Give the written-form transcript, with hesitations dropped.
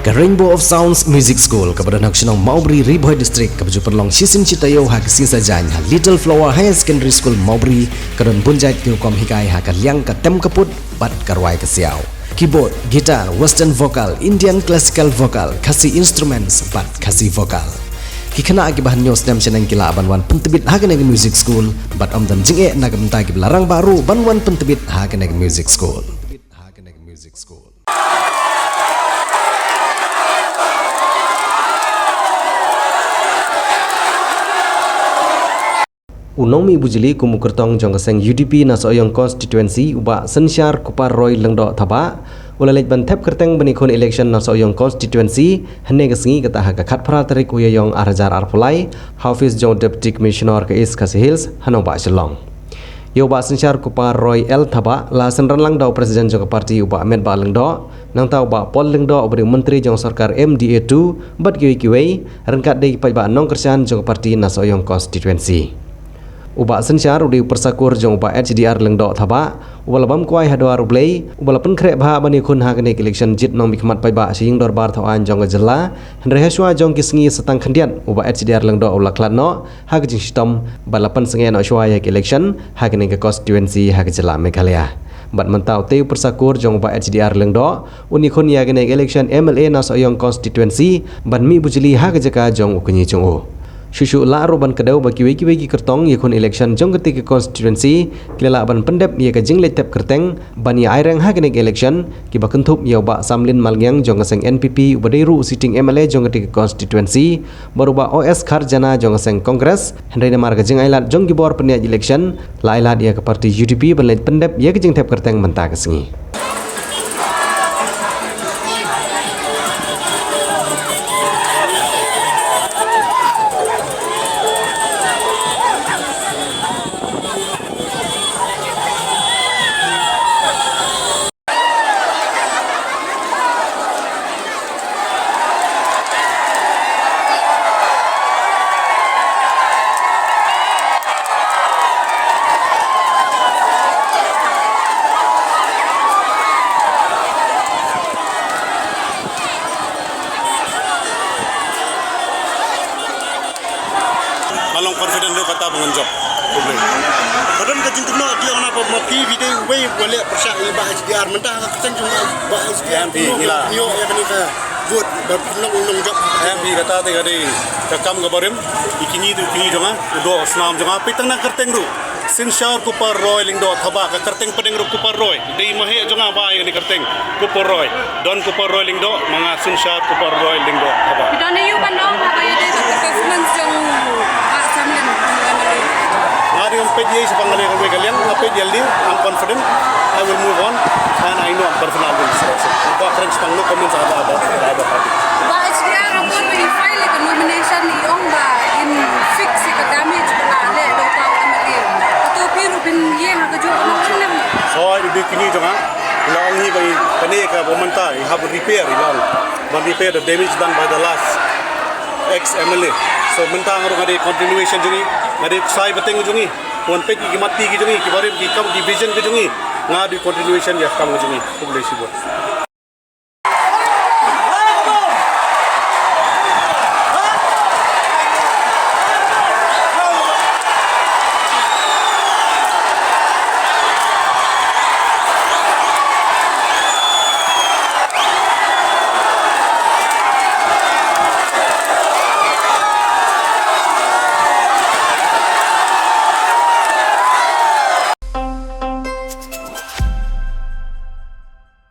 ke Rainbow of Sounds Music School ke Badan Nasional Maubri Riboy District ke baju perlong sisin citayo ha ke sisa janya Little Flower High Secondary School Maubri ke don bunjai ke kom hikai ha ke liang ke tem kaput bat karwai ke siau keyboard, gitar, western vocal, Indian classical vocal, kasih instruments bat kasih vocal. Kikana agi bahan nyos dam senang kila banwan pentebit hagen agi music school bat om dan jinge nak bentai agi larang baru banwan pentebit hagen agi music school. Unong mi bujili kumu kertong jong keseng UDP na soyong constituency uba sensyar kupar roy lengdo thaba ulalej ban thep kerteng benikon election na soyong constituency hene kesengi kata ha khat phra tarik uyayong arjar arpulai hafiz jong deputy commissioner ke is kasih hills hano ba chelong yo ba sensyar kupar roy el thaba la senran lang dau presiden jong parti uba met ba lengdo nang tau ba pol lengdo obri menteri jong sarkar MDA2 bat giwi rengkat dei pai ba nong kersan jong parti na soyong constituency uba sensyar udi persakur jong uba HDR lengdo thaba ubalabam kuai hadwar ublei ubalapan krek bha bani khun ha kene election jit nong mikmat pai ba sing dorbar thawan jong jela hendre heswa jong kisngi setang khandian uba HDR lengdo ulaklat no ha ke jing sistem balapan sengen no shwa ya election ha kene ke constituency ha ke jela Meghalaya bat mentau teu persakur jong uba HDR lengdo uni khun ya kene election MLA na soyong constituency ban mi bujili ha ke jaka jong ukunyi jong o Shushu la roban kedau bagi wiki kertong yakun election jong ketika constituency kila ban pendep ia ke jinglet tep kerteng ban ya aireng ha kenek election ki ba kentup ya ba samlin malngyang jong seng NPP ubadeiru sitting MLA jong ketika constituency baru ba OS Kharjana jong seng kongres hendai na marga jing ailat jong gibor peniat election la ailat ia ke parti UDP ban let pendep ia ke jing tep kerteng mentah kesengi Malong confident lo kata mengenjok publik. Kadang kajing tuna dia orang apa mati video way boleh persia iba HDR mentah kacang cuma iba HDR MP gila. Yo ya kan kita vote berpenung jok. MP kata tega di kakam gabarim ikini tu kini jonga do snam jonga pitang na kerteng ru. Sinsyar kupar roy ling do thaba ka kerteng pedeng ru kupar roy. Dei mahe jonga ba yang ni kerteng kupar roy. Don kupar roy ling do mga sinsyar kupar roy ling do thaba. Bidane yu bandong apa ya dei assessment jong Hari yang PJ sepanjang yang kami kalian, apa jadi? I'm confident. I will move on, and I know I'm personal will success. Untuk keren sepanjang komen sahabat ada parti. Ba HDR rapor beri file ke nomination ni ong ba in fix ke damage ke ale do tau amati. Atau piru bin ye ha ke jo nak. So di kini jangan. Long ni bagi kene ke pemerintah, have repair long. Repair the damage done by the last ex-MLA. So mentang orang ada continuation jungi, ada sai beteng jungi, tuan pek ki mati ki jungi, ki barim ki kam ki vision ki jungi, ngadu continuation ya kam jungi, publish buat.